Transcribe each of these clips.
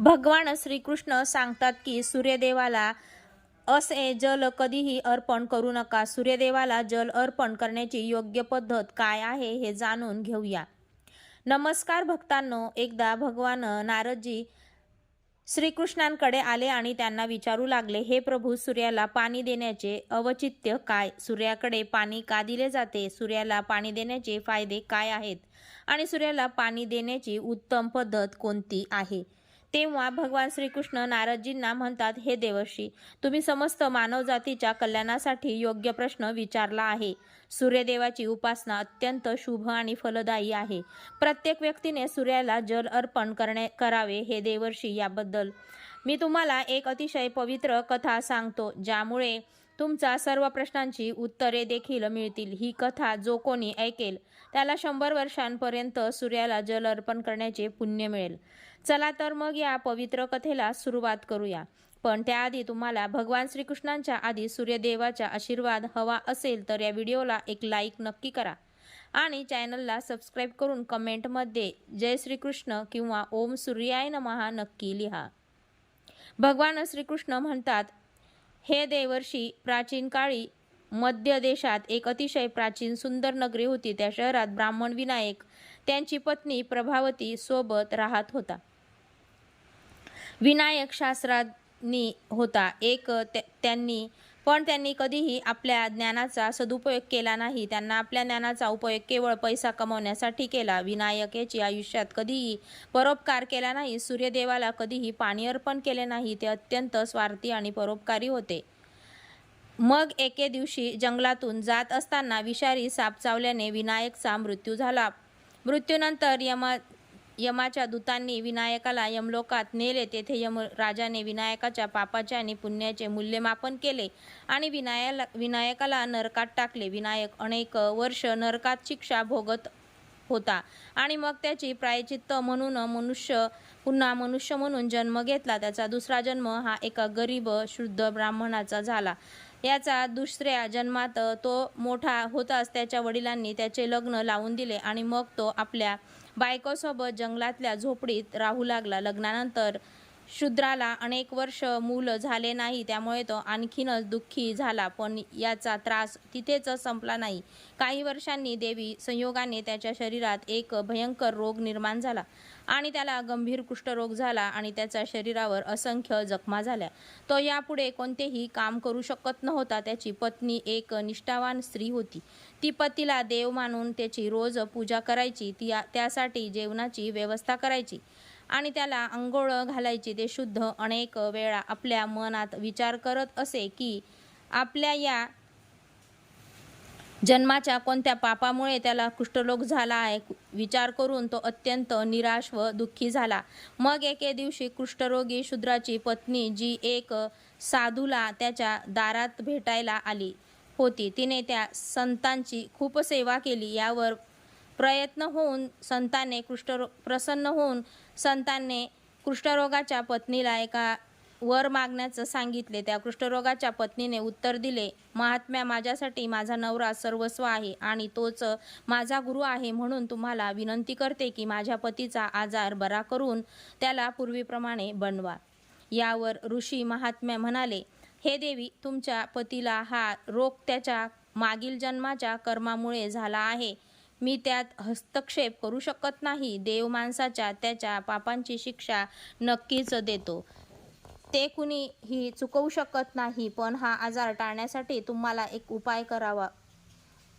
भगवान श्रीकृष्ण सांगतात की सूर्यदेवाला असे जल कधीही अर्पण करू नका. सूर्यदेवाला जल अर्पण करण्याची योग्य पद्धत काय आहे हे जाणून घेऊया. नमस्कार भक्तांनो. एकदा भगवान नारदजी श्रीकृष्णांकडे आले आणि त्यांना विचारू लागले, हे प्रभू, सूर्याला पाणी देण्याचे औचित्य काय? सूर्याकडे पाणी का दिले जाते? सूर्याला पाणी देण्याचे फायदे काय आहेत? आणि सूर्याला पाणी देण्याची उत्तम पद्धत कोणती आहे? तेव्हा भगवान श्रीकृष्ण नारदजींना म्हणतात, हे देवर्षी, तुम्ही समस्त मानवजातीच्या कल्याणासाठी योग्य प्रश्न विचारला आहे. सूर्यदेवाची उपासना अत्यंत शुभ आणि फलदायी आहे. प्रत्येक व्यक्तीने सूर्याला जल अर्पण करावे. हे देवर्षी, याबद्दल मी तुम्हाला एक अतिशय पवित्र कथा सांगतो, ज्यामुळे तुमच्या सर्व प्रश्नांची उत्तरे देखील मिळतील. ही कथा जो कोणी ऐकेल त्याला 100 वर्षांपर्यंत सूर्याला जल अर्पण करण्याचे पुण्य मिळेल. चला तर मग या पवित्र कथेला सुरुवात करूया. पण त्याआधी तुम्हाला भगवान श्रीकृष्णांच्या आधी सूर्यदेवाचा आशीर्वाद हवा असेल तर या व्हिडिओला एक लाईक नक्की करा आणि चॅनलला सबस्क्राईब करून कमेंटमध्ये जय श्रीकृष्ण किंवा ओम सूर्याय नमः नक्की लिहा. भगवान श्रीकृष्ण म्हणतात, हे देवर्षी, प्राचीन काळी मध्य देशात एक अतिशय प्राचीन सुंदर नगरी होती. त्या शहरात ब्राह्मण विनायक त्यांची पत्नी प्रभावती सोबत राहत होता. विनायक शास्त्रज्ञ होता. त्यांनी कधीही आपल्या ज्ञानाचा सदुपयोग केला नाही. त्यांना आपल्या ज्ञानाचा उपयोग केवळ पैसा कमवण्यासाठी केला. विनायक याची आयुष्यात कधीही परोपकार केला नाही. सूर्यदेवाला कधीही पाणी अर्पण केले नाही. ते अत्यंत स्वार्थी आणि परोपकारी होते. मग एके दिवशी जंगलातून जात असताना विषारी साप चावल्याने विनायकचा मृत्यू झाला. मृत्यूनंतर यमाच्या दूतांनी विनायकाला यमलोकात नेले. तेथे यमराजाने विनायकाच्या पापाचे आणि पुण्याचे मूल्यमापन केले आणि विनायकाला नरकात टाकले. विनायक अनेक वर्ष नरकात शिक्षा भोगत होता आणि मग त्याची प्रायश्चित्त म्हणून पुन्हा मनुष्य म्हणून जन्म घेतला. त्याचा दुसरा जन्म हा एका गरीब शुद्ध ब्राह्मणाचा झाला. याचा दुसऱ्या जन्मात तो मोठा होताच त्याच्या वडिलांनी त्याचे लग्न लावून दिले आणि मग तो आपल्या बायकोसोबत जंगलातल्या झोपडीत राहू लागला. लग्नानंतर शूद्राला अनेक वर्ष मूल झाले नाही, त्यामुळे तो आणखीनच दुःखी झाला. पण याचा त्रास तिथेच संपला नाही. काही वर्षांनी देवी संयोगाने त्याच्या शरीरात एक भयंकर रोग निर्माण झाला आणि त्याला गंभीर कुष्ठरोग झाला आणि त्याच्या शरीरावर असंख्य जखमा झाल्या. तो यापुढे कोणतेही काम करू शकत नव्हता. त्याची पत्नी एक निष्ठावान स्त्री होती. ती पतीला देव मानून त्याची रोज पूजा करायची, त्यासाठी जेवणाची व्यवस्था करायची आणि त्याला अंघोळ घालायची. ते शुद्ध अनेक वेळा आपल्या मनात विचार करत असे की आपल्या या जन्माच्या कोणत्या पापामुळे त्याला कुष्ठरोग झाला आहे. विचार करून तो अत्यंत निराश व दुःखी झाला. मग एके दिवशी कुष्ठरोगी शूद्राची पत्नी, जी एक साधूला त्याच्या दारात भेटायला आली होती, तिने त्या संतांची खूप सेवा केली. यावर प्रसन्न होऊन संतांने कुष्ठरोगाच्या पत्नीला एका वर मागण्याचं सांगितले. त्या कुष्ठरोगाच्या पत्नीने उत्तर दिले, महात्म्या, माझ्यासाठी माझा नवरा सर्वस्व आहे आणि तोच माझा गुरु आहे. म्हणून तुम्हाला विनंती करते की माझ्या पतीचा आजार बरा करून त्याला पूर्वीप्रमाणे बनवा. यावर ऋषी महात्म्या म्हणाले, हे देवी, तुमच्या पतीला हा रोग त्याच्या मागील जन्माच्या कर्मामुळे झाला आहे. मी त्यात हस्तक्षेप करू शकत नाही. देव माणसाच्या त्याच्या पापांची शिक्षा नक्कीच देतो. ते कुणीही चुकवू शकत नाही. पण हा आजार टाळण्यासाठी तुम्हाला एक उपाय करावा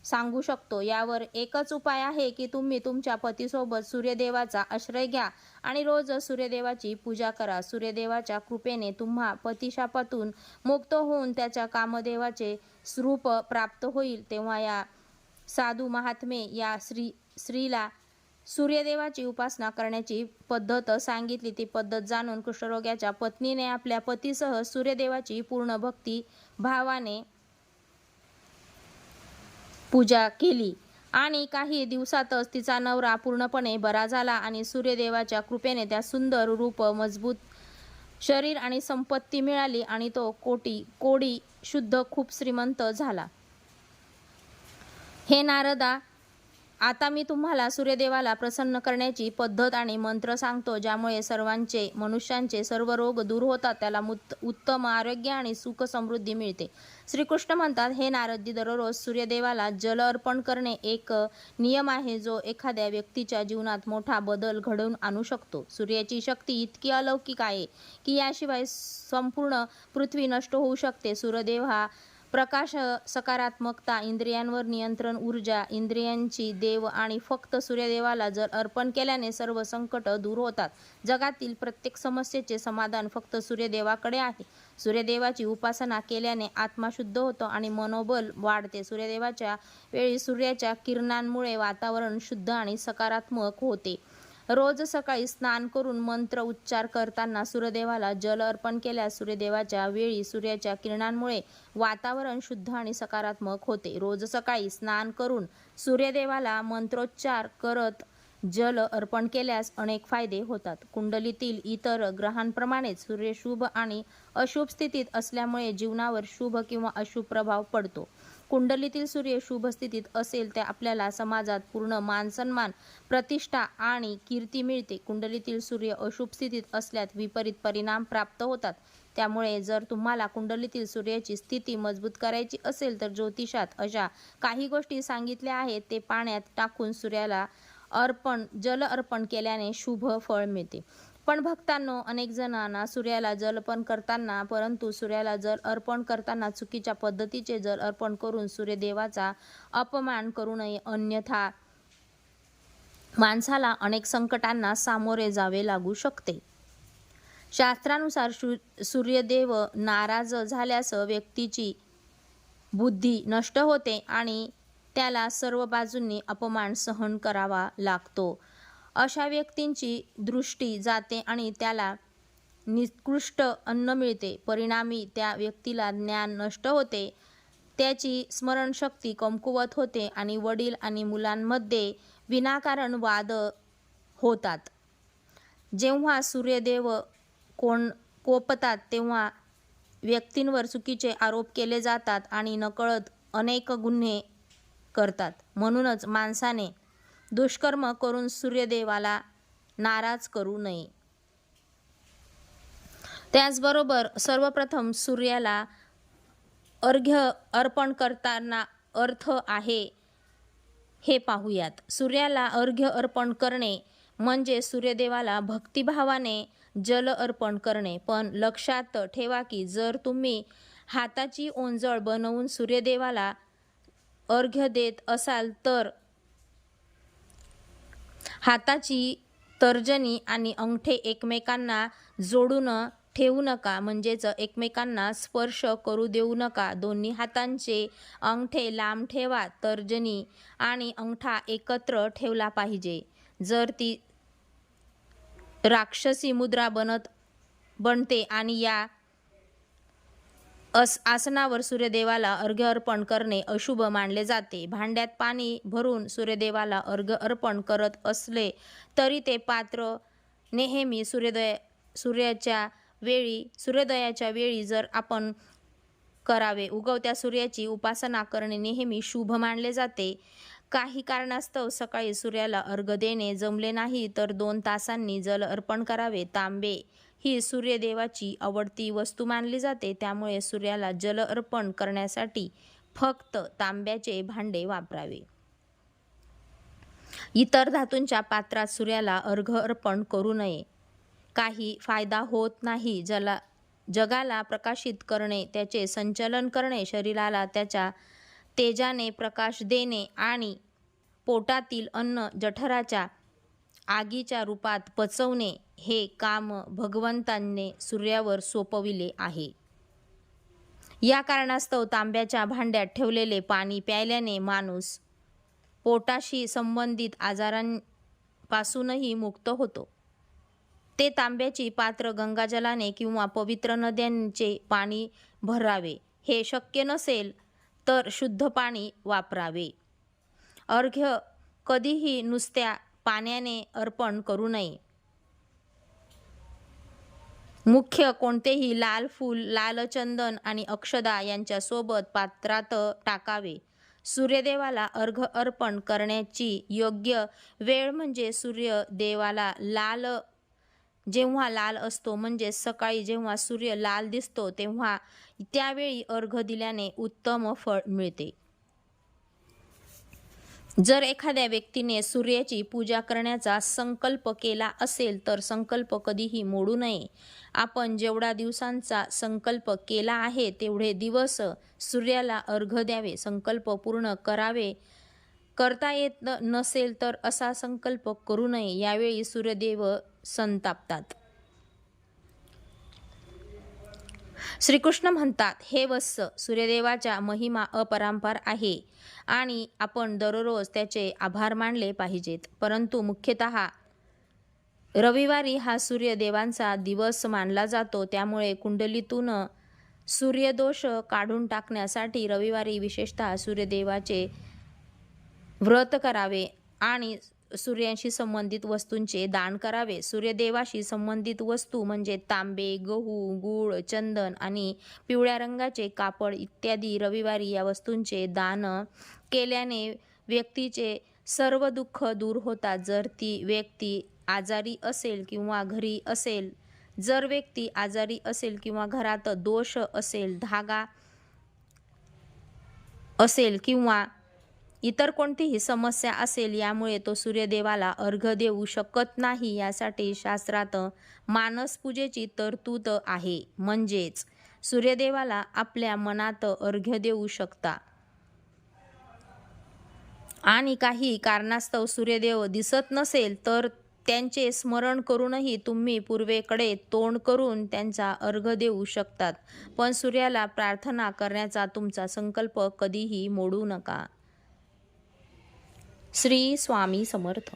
सांगू शकतो. यावर एकच उपाय आहे की तुम्ही तुमच्या पतीसोबत सूर्यदेवाचा आश्रय घ्या आणि रोज सूर्यदेवाची पूजा करा. सूर्यदेवाच्या कृपेने तुम्हा पतिशापातून मुक्त होऊन त्याच्या कामदेवाचे स्वरूप प्राप्त होईल. तेव्हा या साधू महात्मे या स्त्रीला सूर्यदेवाची उपासना करण्याची पद्धत सांगितली. ती पद्धत जाणून कुष्ठरोग्याच्या पत्नीने आपल्या पतीसह सूर्यदेवाची पूर्ण भक्ती भावाने पूजा केली आणि काही दिवसातच तिचा नवरा पूर्णपणे बरा झाला आणि सूर्यदेवाच्या कृपेने त्या सुंदर रूप, मजबूत शरीर आणि संपत्ती मिळाली आणि तो कोडी शुद्ध खूप श्रीमंत झाला. हे नारदा, आता मी तुम्हाला सूर्यदेवाला प्रसन्न करण्याची पद्धत आणि मंत्र सांगतो, ज्यामुळे मनुष्यांचे सर्व रोग दूर होतात, त्याला उत्तम आरोग्य आणि सुख समृद्धी मिळते. श्रीकृष्ण म्हणतात, हे नारदजी, दररोज सूर्यदेवाला जल अर्पण करणे एक नियम आहे जो एखाद्या व्यक्तीच्या जीवनात मोठा बदल घडवून आणू शकतो. सूर्याची शक्ती इतकी अलौकिक आहे की याशिवाय संपूर्ण पृथ्वी नष्ट होऊ शकते. सूर्यदेव हा प्रकाश, सकारात्मकता, इंद्रियांवर नियंत्रण, ऊर्जा, इंद्रियांची देव आणि फक्त सूर्यदेवाला जल अर्पण केल्याने सर्व संकट दूर होतात. जगातील प्रत्येक समस्येचे समाधान फक्त सूर्यदेवाकडे आहे. सूर्यदेवाची उपासना केल्याने आत्मा शुद्ध होतो आणि मनोबल वाढते. सूर्यदेवाच्या वेळी सूर्याच्या किरणांमुळे वातावरण शुद्ध आणि सकारात्मक होते. रोज सकाळी स्नान करून मंत्र उच्चार करताना सूर्यदेवाला जल अर्पण केल्यास सूर्यदेवाच्या वेळी सूर्याच्या किरणांमुळे वातावरण शुद्ध आणि सकारात्मक होते. रोज सकाळी स्नान करून सूर्यदेवाला मंत्रोच्चार करत जल अर्पण केल्यास अनेक फायदे होतात. कुंडलीतील इतर ग्रहांप्रमाणेच सूर्य शुभ आणि अशुभ स्थितीत असल्यामुळे जीवनावर शुभ किंवा अशुभ प्रभाव पडतो. कुंडलीतील सूर्य शुभ स्थितीत असेल तर आपल्याला समाजात पूर्ण मानसन्मान, प्रतिष्ठा आणि कीर्ती मिळते. कुंडलीतील सूर्य अशुभ स्थितीत असल्यास विपरीत परिणाम प्राप्त होतात. त्यामुळे जर तुम्हाला कुंडलीतील सूर्याची स्थिती मजबूत करायची असेल तर ज्योतिषात अशा काही गोष्टी सांगितल्या आहेत. ते पाण्यात टाकून सूर्याला जल अर्पण केल्याने शुभ फळ मिळते. पण भक्तांनो, अनेक जणांना सूर्याला जल अर्पण करताना चुकीच्या पद्धतीचे जल अर्पण करून सूर्यदेवाचा अपमान करू नये, अन्यथा माणसाला अनेक संकटांना सामोरे जावे लागू शकते. शास्त्रानुसार सूर्यदेव नाराज झाल्यास व्यक्तीची बुद्धी नष्ट होते आणि त्याला सर्व बाजूंनी अपमान सहन करावा लागतो. अशा व्यक्तींची दृष्टी जाते आणि त्याला निकृष्ट अन्न मिळते. परिणामी त्या व्यक्तीला ज्ञान नष्ट होते, त्याची स्मरणशक्ती कमकुवत होते आणि वडील आणि मुलांमध्ये विनाकारण वाद होतात. जेव्हा सूर्यदेव कोपतात तेव्हा व्यक्तींवर चुकीचे आरोप केले जातात आणि नकळत अनेक गुन्हे करतात. म्हणूनच माणसाने दुष्कर्म करून सूर्यदेवाला नाराज करू नये. त्याचबरोबर सर्वप्रथम सूर्याला अर्घ्य अर्पण करताना अर्थ आहे हे पाहूयात. सूर्याला अर्घ्य अर्पण करणे म्हणजे सूर्यदेवाला भक्तिभावाने जल अर्पण करणे. पण लक्षात ठेवा की जर तुम्ही हाताची ओंजळ बनवून सूर्यदेवाला अर्घ्य देत असाल तर हाताची तर्जनी आणि अंगठे एकमेकांना जोडून ठेवू नका, म्हणजेच एकमेकांना स्पर्श करू देऊ नका. दोन्ही हातांचे अंगठे लांब ठेवा. तर्जनी आणि अंगठा एकत्र ठेवला पाहिजे. जर ती राक्षसी मुद्रा बनते आणि या आसनावर सूर्यदेवाला अर्घ्य अर्पण करणे अशुभ मानले जाते. भांड्यात पाणी भरून सूर्यदेवाला अर्घ्य अर्पण करत असले तरी ते पात्र नेहमी सूर्योदयाच्या वेळी जर आपण करावे. उगवत्या सूर्याची उपासना करणे नेहमी शुभ मानले जाते. काही कारणास्तव सकाळी सूर्याला अर्घ्य देणे जमले नाही तर 2 तासांनी जल अर्पण करावे. तांबे ही सूर्यदेवाची आवडती वस्तू मानली जाते, त्यामुळे सूर्याला जल अर्पण करण्यासाठी फक्त तांब्याचे भांडे वापरावे. इतर धातूंच्या पात्रात सूर्याला अर्घ्य अर्पण करू नये. काही फायदा होत नाही. जगाला प्रकाशित करणे, त्याचे संचलन करणे, शरीराला त्याच्या तेजाने प्रकाश देणे आणि पोटातील अन्न जठराच्या आगीच्या रूपात पचवणे हे काम भगवंताने सूर्यावर सोपविले आहे. या कारणास्तव तांब्याच्या भांड्यात ठेवलेले पाणी प्यायल्याने माणूस पोटाशी संबंधित आजारांपासूनही मुक्त होतो. ते तांब्याची पात्र गंगाजलाने किंवा पवित्र नद्यांचे पाणी भरावे. हे शक्य नसेल तर शुद्ध पाणी वापरावे. अर्घ्य कधीही नुसत्या पाण्याने अर्पण करू नये. मुख्य कोणतेही लाल फूल, लाल चंदन आणि अक्षदा यांच्या सोबत पात्रात टाकावे. सूर्यदेवाला अर्घ्य अर्पण करण्याची योग्य वेळ म्हणजे सूर्यदेवाला जेव्हा लाल असतो म्हणजे सकाळी जेव्हा सूर्य लाल दिसतो तेव्हा त्यावेळी अर्घ्य दिल्याने उत्तम फळ मिळते. जर एखाद्या व्यक्तीने सूर्याची पूजा करण्याचा संकल्प केला असेल तर संकल्प कधीही मोडू नये. आपण जेवढा दिवसांचा संकल्प केला आहे तेवढे दिवस सूर्याला अर्घ्य द्यावे. संकल्प पूर्ण करता येत नसेल तर असा संकल्प करू नये. यावेळी सूर्यदेव संतापतात. श्रीकृष्ण म्हणतात, हे वत्स, सूर्यदेवाचा महिमा अपरंपार आहे आणि आपण दररोज त्याचे आभार मानले पाहिजेत. परंतु मुख्यतः रविवारी हा सूर्यदेवांचा दिवस मानला जातो. त्यामुळे कुंडलीतून सूर्यदोष काढून टाकण्यासाठी रविवारी विशेषतः सूर्यदेवाचे व्रत करावे आणि सूर्याशी संबंधित वस्तूंचे दान करावे. सूर्यदेवाशी संबंधित वस्तू म्हणजे तांबे, गहू, गूळ, चंदन आणि पिवळ्या रंगाचे कापड इत्यादी. रविवारी या वस्तूंचे दान केल्याने व्यक्तीचे सर्व दुःख दूर होतात. जर ती व्यक्ती आजारी असेल किंवा घरी असेल, जर व्यक्ती आजारी असेल किंवा घरात दोष असेल, धागा असेल किंवा इतर कोणतीही समस्या असेल, यामुळे तो सूर्यदेवाला अर्घ्य देऊ शकत नाही. यासाठी शास्त्रात मानसपूजेची तरतूद आहे. म्हणजेच सूर्यदेवाला आपल्या मनात अर्घ्य देऊ शकता आणि काही कारणास्तव सूर्यदेव दिसत नसेल तर त्यांचे स्मरण करूनही तुम्ही पूर्वेकडे तोंड करून त्यांचा अर्घ्य देऊ शकतात. पण सूर्याला प्रार्थना करण्याचा तुमचा संकल्प कधीही मोडू नका. श्री स्वामी समर्थ.